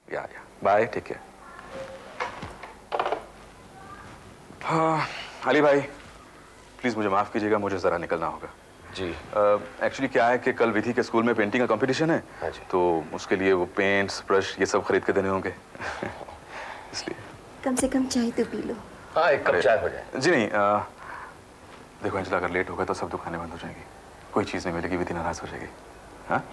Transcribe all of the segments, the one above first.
या बाय, ठीक है। हाँ अली भाई, प्लीज मुझे माफ कीजिएगा, मुझे जरा निकलना होगा। जी। एक्चुअली क्या है कि कल विधि के स्कूल में पेंटिंग का कंपटीशन है। हाँ जी। तो उसके लिए वो पेंट्स, ब्रश ये सब खरीद के देने होंगे। इसलिए कम से कम चाय तो पी लो। हाँ, एक कप चाय हो जाए। जी नहीं, देखो अंजला, अगर लेट हो गया तो सब दुकानें बंद हो जाएंगी, कोई चीज़ नहीं मिलेगी, विधि नाराज हो जाएगी। हाँ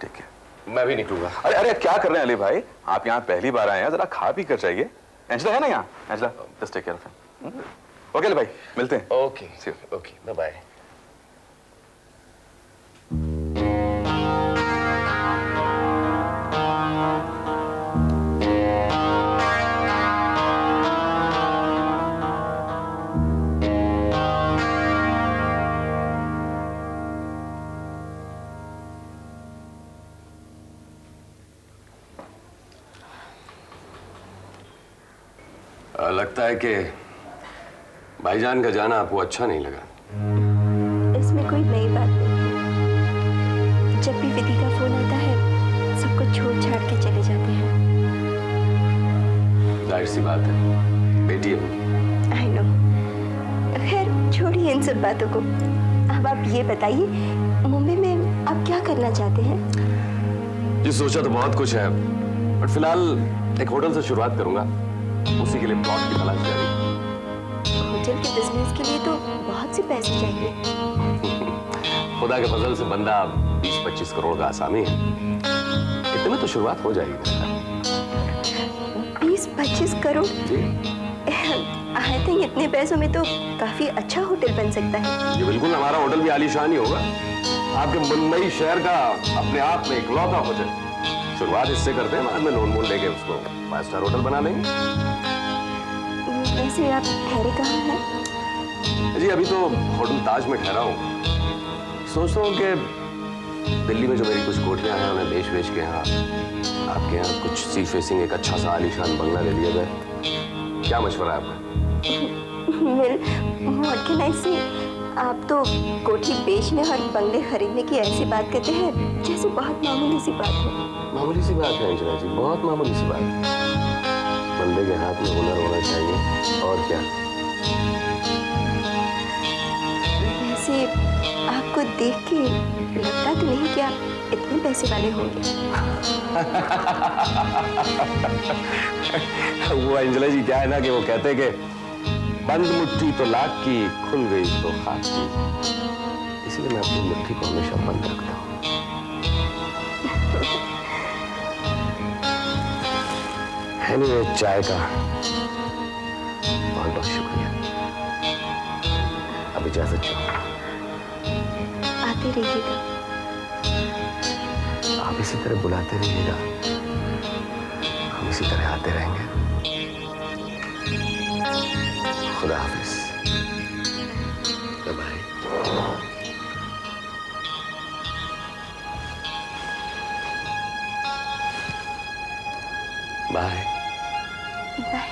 ठीक है, मैं भी निकलूंगा। अरे अरे क्या कर रहे हैं अली भाई, आप यहाँ पहली बार आए हैं, जरा खा पी कर जाइए। अंजला है ना यहाँ? Anjala just take care of him. Okay Ali भाई, मिलते हैं। Okay okay, bye. लगता है कि भाईजान का जाना आपको अच्छा नहीं लगा। इसमें कोई नई बात नहीं है। जब भी विधि का फोन आता है सब कुछ छोड़ छाड़ के चले जाते हैं। जाहिर सी बात है, बेटी है। I know. खैर छोड़िए इन सब बातों को। अब आप ये बताइए, मुंबई में आप क्या करना चाहते हैं? जी सोचा तो बहुत कुछ है, बट फिलहाल एक होटल से शुरुआत करूंगा, उसी के लिए प्लॉट की तलाश जारी। होटल के बिजनेस के लिए तो बहुत से पैसे चाहिए। खुदा के फजल से बंदा 20-25 करोड़ का आसामी है, इतने तो शुरुआत हो जाएगी। 20-25 करोड़? जी। आई थिंक इतने पैसों में तो काफी अच्छा होटल बन सकता है। ये बिल्कुल हमारा होटल भी आलीशान ही होगा, आपके मुंबई शहर का अपने आप में इकलौता होटल। शुरुआत इससे करते हैं, बाद में लोन वोन लेके उसको 5 स्टार होटल बना लेंगे। वैसे आप ठहरे कहाँ हैं? जी अभी तो होटल ताज में ठहरा हूँ। सोच रहा हूँ कि दिल्ली में जो मेरी कुछ कोठरियाँ हैं उन्हें बेच के यहाँ आपके यहाँ कुछ सी फेसिंग एक अच्छा सा आलीशान बंगला ले लिया जाए। क्या मशवरा है आपका? व्हाट कैन आई से? आप तो कोठी बेचने और बंगले खरीदने की ऐसी बात करते हैं जैसे बहुत मामूली सी बात है। मामूली सी बात है अंजना जी, बहुत मामूली सी बात। बंदे के हाथ में हुनर होना चाहिए, और क्या। वैसे आपको देख के लगता तो नहीं कि आप इतने पैसे वाले होंगे। वो अंजना जी क्या है ना कि वो कहते हैं कि बंद मुट्ठी तो लाख की, खुल गई तो खाक की, इसलिए मैं अपनी मुट्ठी को हमेशा बंद रखता हूँ। एनीवे, चाय का बहुत बहुत शुक्रिया। अब इजाजत चाहूँ। आते रहिएगा। आप इसी तरह बुलाते रहिएगा, हम इसी तरह आते रहेंगे। खुदा हाफिज। Bye. Bye. Bye.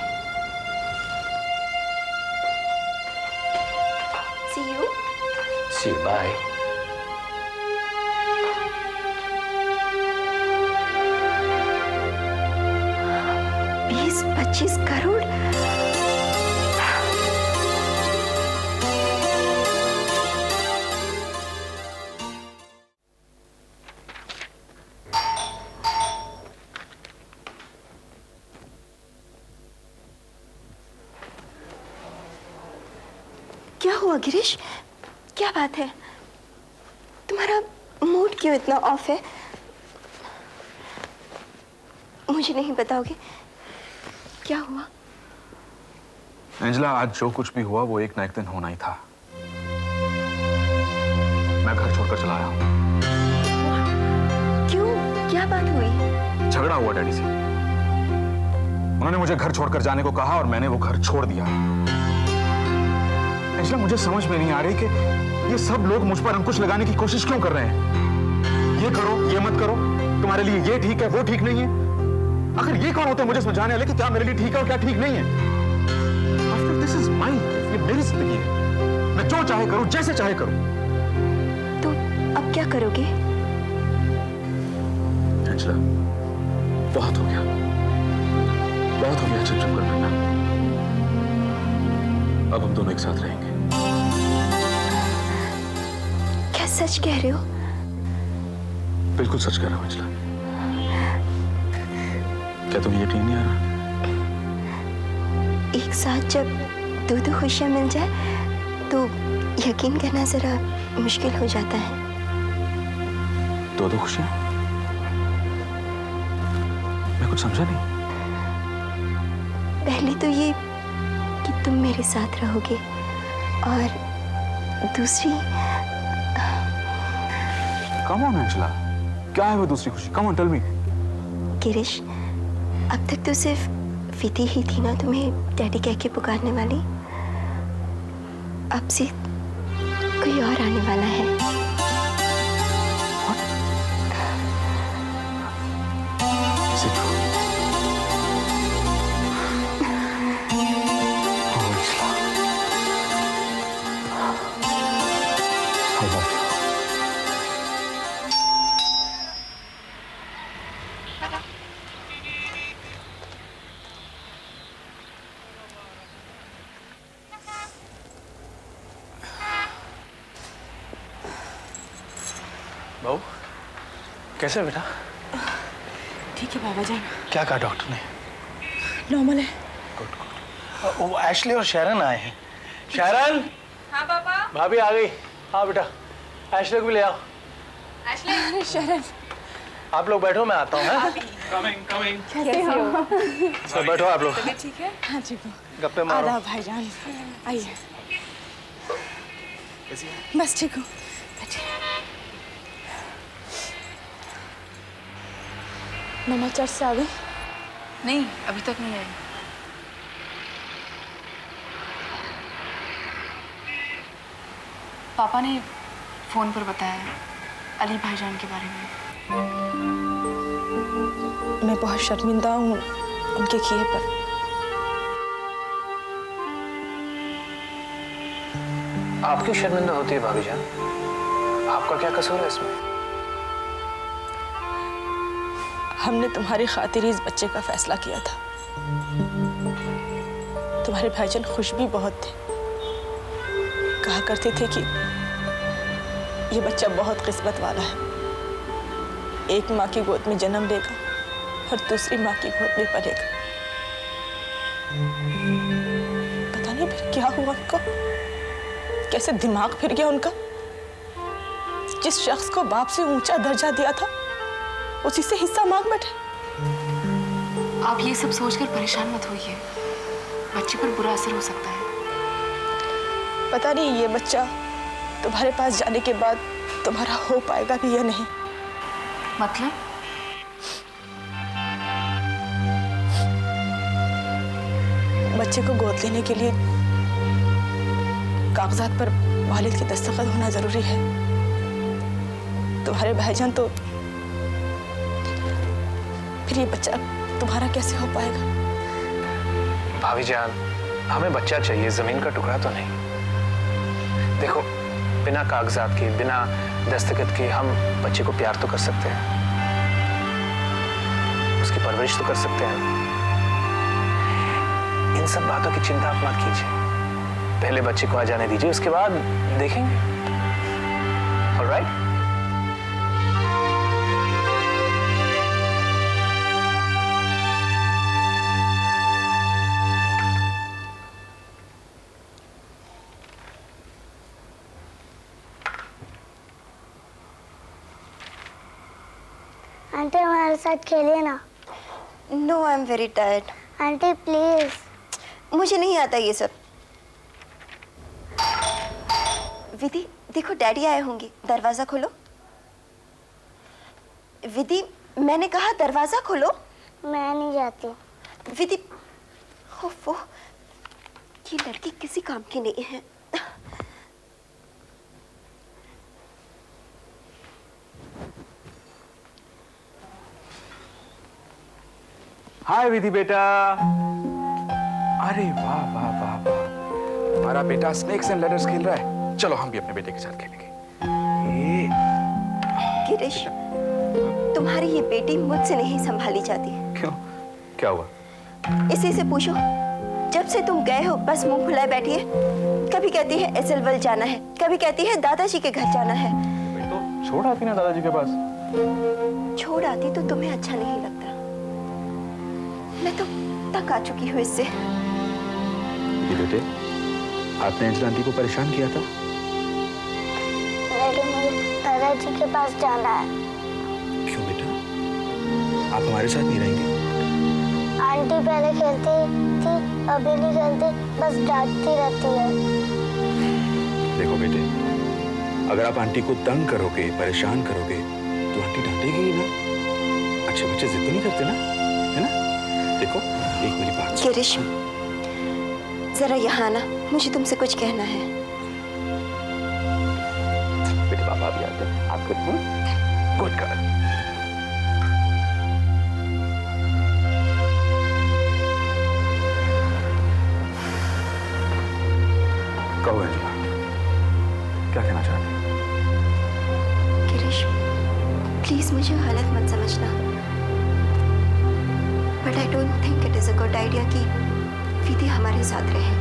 See you. See you. Bye. $20-25 crore? क्या हुआ गिरीश? क्या बात है? तुम्हारा मूड क्यों इतना ऑफ है? मुझे नहीं बताओगे क्या हुआ? अंजला, आज जो कुछ भी हुआ वो एक ना एक दिन होना ही था। मैं घर छोड़कर चला आया हूँ। क्यों? क्या बात हुई? झगड़ा हुआ डैडी से। उन्होंने मुझे घर छोड़कर जाने को कहा और मैंने वो घर छोड़ दिया। अंजला, मुझे समझ में नहीं आ रही कि ये सब लोग मुझ पर अंकुश लगाने की कोशिश क्यों कर रहे हैं। ये करो, ये मत करो, तुम्हारे लिए ये ठीक है, वो ठीक नहीं है। आखिर ये कौन होते हैं मुझे समझाने वाले कि क्या मेरे लिए ठीक है और क्या ठीक नहीं है? After this is my life, ये मेरी जिंदगी है। मैं जो चाहे करूं, जैसे चाहे करूं। तो अब क्या करोगे? अंजला, बहुत हो गया, बहुत हो गया चुप चुप कर मिलना। अब हम दोनों एक साथ रहेंगे। क्या सच कह रहे हो? बिल्कुल सच कह रहा हूं अंजला। क्या तुम्हें यकीन नहीं आ रहा? एक साथ जब दो खुशियां मिल जाए तो यकीन करना जरा मुश्किल हो जाता है। दो खुशियां? मैं कुछ समझा नहीं। पहले तो ये कि तुम मेरे साथ रहोगे, और दूसरी कम ऑन अंजला, क्या है वो दूसरी खुशी? Come on tell me. Girish, अब तक तो सिर्फ विधि ही थी ना तुम्हें डैडी कह के पुकारने वाली। अब से कोई और आने वाला है। Is it true? Oh, Angela. I love you. बहू, कैसे है बेटा? ठीक है बाबा जान, क्या कहा डॉक्टर ने? नॉर्मल है। वो एशली और शरण आए हैं। शरण। हाँ पापा। भाभी आ गई। हाँ बेटा, एशली को भी ले आओ। अरे शरण, आप लोग बैठो, मैं आता हूँ। कमिंग। कैसे हो? सब बैठो आप लोग, ठीक है? हाँ ठीक हो। गप्पे मारो। आदाब भाईजान, आइए। बस ठीक हो, बैठिए। मम्मा चर्च से आ गई? नहीं, अभी तक नहीं आई। पापा ने फोन पर बताया अली भाईजान के बारे में। मैं बहुत शर्मिंदा हूँ उनके किए पर। आप क्यों शर्मिंदा होती है भाभी जान? आपका क्या कसूर है इसमें? हमने तुम्हारी खातिर इस बच्चे का फैसला किया था। तुम्हारे भाईजान खुश भी बहुत थे, कहा करते थे कि ये बच्चा बहुत किस्मत वाला है, एक माँ की गोद में जन्म लेगा और दूसरी माँ की गोद में पलेगा। पता नहीं फिर क्या हुआ उनका, कैसे दिमाग फिर गया उनका। जिस शख्स को बाप से ऊंचा दर्जा दिया था उसी से हिस्सा मांग बैठे। आप ये सब सोचकर परेशान मत होइए, बच्चे पर बुरा असर हो सकता है। पता नहीं ये बच्चा तुम्हारे पास जाने के बाद तुम्हारा हो पाएगा भी या नहीं। मतलब? बच्चे को गोद लेने के लिए कागजात पर वालिद के दस्तखत होना जरूरी है। तुम्हारे भाईजान तो, फिर ये बच्चा तुम्हारा कैसे हो पाएगा? भाभी जान, हमें बच्चा चाहिए, जमीन का टुकड़ा तो नहीं। देखो, बिना कागजात के, बिना दस्तखत के हम बच्चे को प्यार तो कर सकते हैं, उसकी परवरिश तो कर सकते हैं। इन सब बातों की चिंता आप मत कीजिए, पहले बच्चे को आ जाने दीजिए, उसके बाद देखेंगे। ऑलराइट? आंटी हमारे साथ खेलिए ना। No, I am very tired. Aunty please. मुझे नहीं आता ये सब। विधि, देखो डैडी आए होंगे, दरवाजा खोलो। विधि, मैंने कहा दरवाजा खोलो। मैं नहीं जाती। विधि, वो ये लड़की किसी काम की नहीं है। हाय विधि बेटा। अरे वाह वाह वाह वाह, हमारा बेटा स्नेक्स एंड लैडर्स खेल रहा है। चलो हम भी अपने बेटे के साथ खेलेंगे। गिरीश, तुम्हारी ये बेटी मुझसे नहीं संभाली जाती। क्यों, क्या हुआ? इसी से पूछो, जब से तुम गए हो बस मुंह फुलाए बैठी है। कभी कहती है एसएलवल जाना है, कभी कहती है दादाजी के घर जाना है। तो छोड़ आती ना दादाजी के पास। छोड़ आती तो तुम्हें अच्छा नहीं लगता। मैं तो तक आ चुकी हूँ इससे। ये बेटे, आपने अंजला आंटी को परेशान किया था? डैडी मुझे दादाजी के पास जाना है। क्यों बेटा, आप हमारे साथ नहीं रहेंगे? आंटी पहले खेलती थी, अभी नहीं खेलती, बस डांटती रहती है। देखो बेटे, अगर आप आंटी को तंग करोगे, परेशान करोगे, तो आंटी डांटेगी ही ना। अच्छे बच्चे जिद तो नहीं करते ना, है ना? देखो, एक मेरी बात सुनो। गिरीश, जरा यहाँ आना, मुझे तुमसे कुछ कहना है। बेटे पापा भी आते हैं, आप गुड गर्ल। कहो अंजला, क्या कहना चाहते हैं? गिरीश, प्लीज मुझे गलत मत समझना, but I don't think it is a good idea कि विधि हमारे साथ रहे।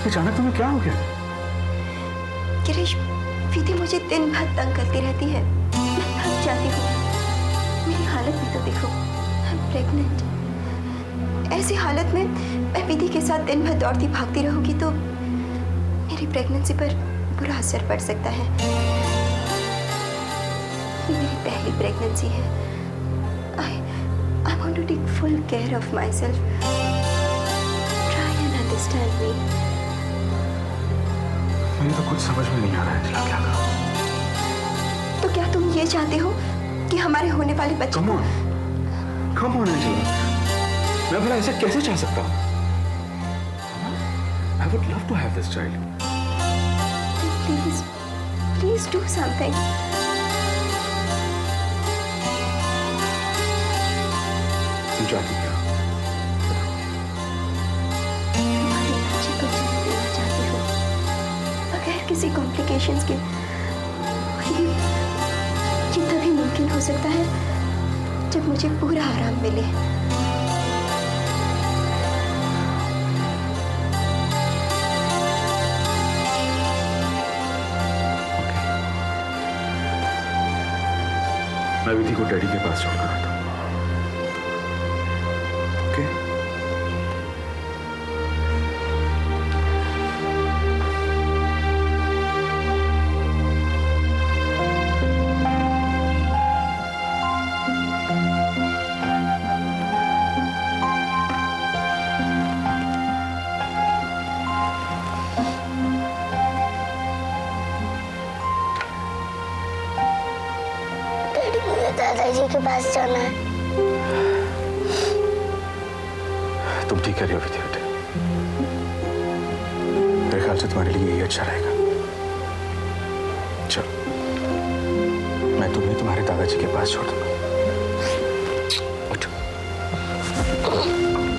अचानक तुम्हें क्या हो गया? गिरीश, विधि मुझे दिन भर तंग करती रहती है, मैं थक जाती हूँ। मेरी हालत भी तो देखो, आई एम प्रेग्नेंट। ऐसी हालत में मैं विधि के साथ दिन भर दौड़ती भागती रहूंगी तो मेरी प्रेगनेंसी पर बुरा असर पड़ सकता है। ये मेरी पहली प्रेगनेंसी है। I want to take full care of myself. Try and understand me. मुझे तो कुछ समझ में नहीं आ रहा है अंजला, क्या करूं? तो क्या तुम ये चाहते हो कि हमारे होने वाले बच्चे Come on, come on अंजला, मैं भला ऐसे कैसे चाह सकता हूँ? I would love to have this child. Please do something. तुम चाहती क्या? तुम्हारे बच्चे को जन्म देना चाहती हो, बगैर किसी कॉम्प्लिकेशंस के। ये तभी मुमकिन हो सकता है जब मुझे पूरा आराम मिले। मैं विधि को डैडी के पास छोड़कर आता हूँ। ओके? डैडी मुझे दादाजी के पास जाना है। तुम ठीक कह रही हो विधि बेटे, मेरे ख्याल से तुम्हारे लिए यही अच्छा रहेगा। चलो, मैं तुम्हें तुम्हारे दादाजी के पास छोड़ दूंगा। उठो,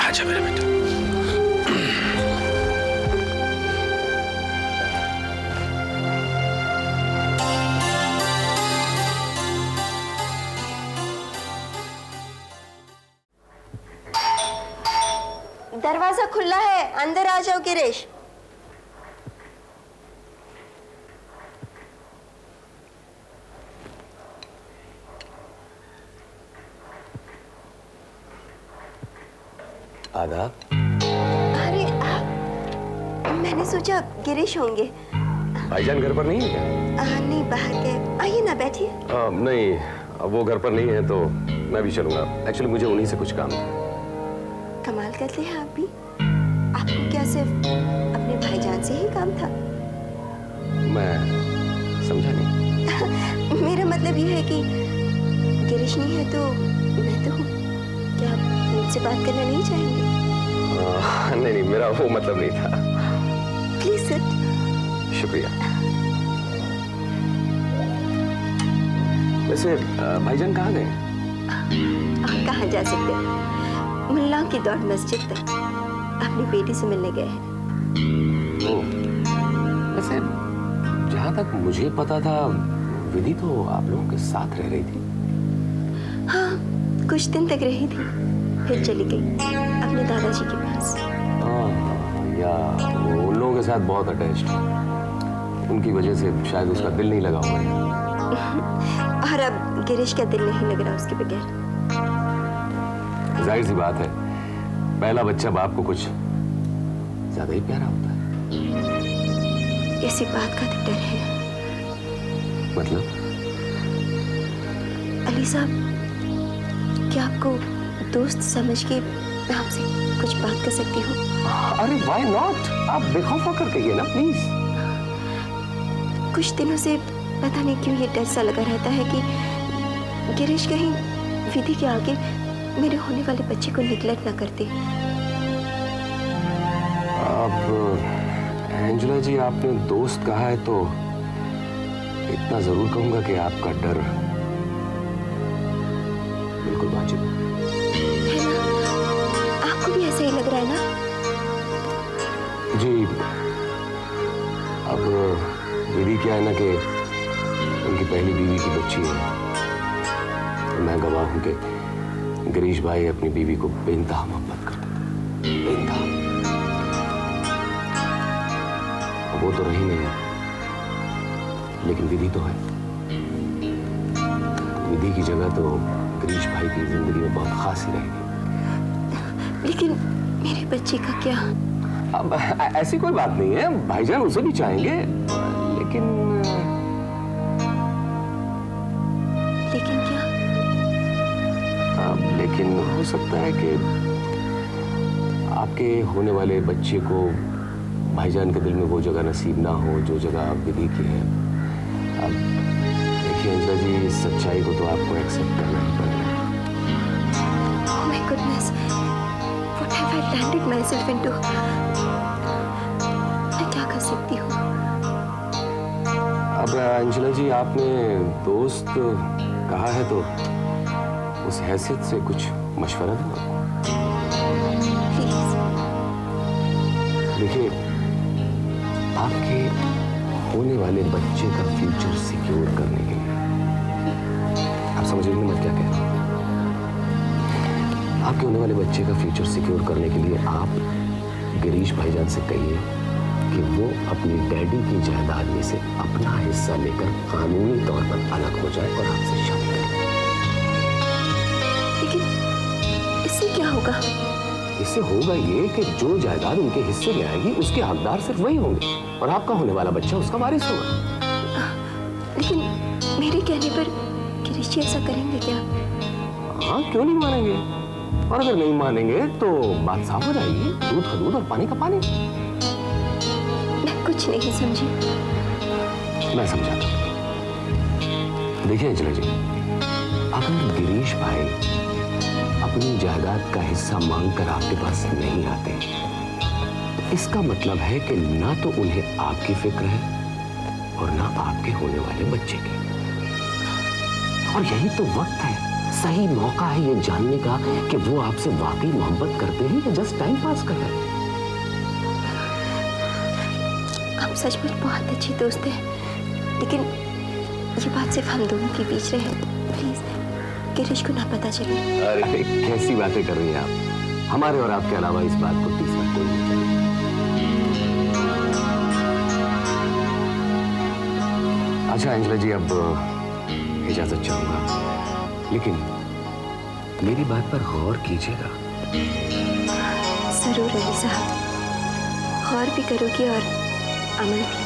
आजा मेरे बेटे। दरवाजा खुला है, अंदर आ जाओ गिरीश। आदाब। अरे आप, मैंने सोचा गिरीश होंगे। भाईजान घर पर नहीं है क्या? नहीं, बाहर गए। आइए ना, बैठिए। नहीं, अब वो घर पर नहीं है तो मैं भी चलूंगा। एक्चुअली मुझे उन्हीं से कुछ काम था। कमाल करते हैं आप भी। आपको क्या सिर्फ अपने भाईजान से ही काम था? मैं समझा नहीं। मेरा मतलब ये है कि गिरीश नहीं है तो मैं तो हूँ। क्या आप मुझसे बात करना नहीं चाहेंगे? नहीं, मेरा वो मतलब नहीं था। Please sit. शुक्रिया। वैसे भाईजान कहाँ गए? आप कहाँ जा सकते हैं? मुल्लाओं की दौड़ मस्जिद तक अपनी बेटी से मिलने गए हैं। वैसे जहाँ तक मुझे पता था विधि तो आप लोगों के साथ रह रही थी। हाँ, कुछ दिन तक रही थी, फिर चली गई अपने दादाजी के पास। या वो उन लोगों के साथ बहुत अटैच्ड, उनकी वजह से शायद उसका दिल नहीं लगा होगा। और अब गिरीश का दिल नहीं लग रहा उसके बगैर। जाहिर सी बात है, पहला बच्चा बाप को कुछ ज्यादा ही प्यारा होता है। इसी बात का तो डर है। मतलब? अली साहब, क्या आपको दोस्त समझ के मैं आपसे कुछ बात कर सकती हूँ? अरे व्हाई नॉट, आप बेखौफ होकर कहिए ना प्लीज। कुछ दिनों से पता नहीं क्यों ये डर सा लगा रहता है कि गिरीश कहीं विधि के आगे मेरे होने वाले बच्चे को निगलेक्ट ना करते। अब एंजेला जी, आपने दोस्त कहा है तो इतना जरूर कहूंगा कि आपका डर बिल्कुल वाजिब है ना? आपको भी ऐसा ही लग रहा है ना? जी। अब विधि क्या है ना कि उनकी पहली बीवी की बच्ची है, तो मैं गवाह हूं कि गिरीश भाई अपनी बीवी को बेइंतहा मोहब्बत करते थे, बेइंतहा। वो तो रही नहीं, लेकिन विधि तो है। विधि की जगह तो गिरीश भाई की जिंदगी में बहुत खास ही रहेगी। लेकिन मेरे बच्चे का क्या? अब ऐसी कोई बात नहीं है, भाईजान उसे भी चाहेंगे, लेकिन क्या? लेकिन हो सकता है कि आपके होने वाले बच्चे को भाईजान के दिल में वो जगह नसीब ना हो जो जगह विधि की है। अब देखिए अंजना जी, इस सच्चाई को तो आपको एक्सेप्ट करना ही पड़ेगा। Oh my goodness, what have I landed myself into? मैं क्या कर सकती हूँ? अब अंजना जी, आपने दोस्त कहा है तो उस हैसियत से कुछ मशवरा दूं आपको। प्लीज। देखिए, आपके होने वाले बच्चे का फ्यूचर सिक्योर करने के लिए, आप समझ रही हैं मैं क्या कह रहा हूं? आपके होने वाले बच्चे का फ्यूचर सिक्योर करने के लिए आप गिरीश भाईजान से कहिए कि वो अपनी डैडी की जायदाद में से अपना हिस्सा लेकर कानूनी तौर पर अलग हो जाए और आपसे शादी करे। लेकिन इससे क्या होगा? इससे होगा ये कि जो जायदाद उनके हिस्से में आएगी उसके हकदार सिर्फ वही होंगे और आपका होने वाला बच्चा उसका वारिस होगा। लेकिन मेरे कहने पर गिरीश जी ऐसा करेंगे क्या? हाँ, क्यों नहीं मानेंगे? और अगर नहीं मानेंगे तो बात साफ हो जाएगी, दूध का दूध और पानी का पानी। मैं कुछ नहीं समझी। मैं समझाता हूं। देखिए अंजना जी, अगर गिरीश भाई अपनी जायदाद का हिस्सा मांगकर आपके पास नहीं आते, तो इसका मतलब है कि ना तो उन्हें आपकी फिक्र है और ना आपके होने वाले बच्चे की। और यही तो वक्त है, सही मौका है ये जानने का कि वो आपसे वाकई मोहब्बत करते हैं या जस्ट टाइम पास कर रहे हैं। आप सचमुच बहुत अच्छे दोस्त हैं, लेकिन ये बात सिर्फ हम दोनों के बीच रहे। प्लीज गिरीश को ना पता चले। अरे कैसी बातें कर रही हैं आप? हमारे और आपके अलावा इस बात को तीसरा कोई नहीं जाने। अच्छा अंजना जी, अब इजाजत चाहूंगा, लेकिन मेरी बात पर गौर कीजिएगा। जरूर अली साहब, गौर भी करोगी और अमल भी।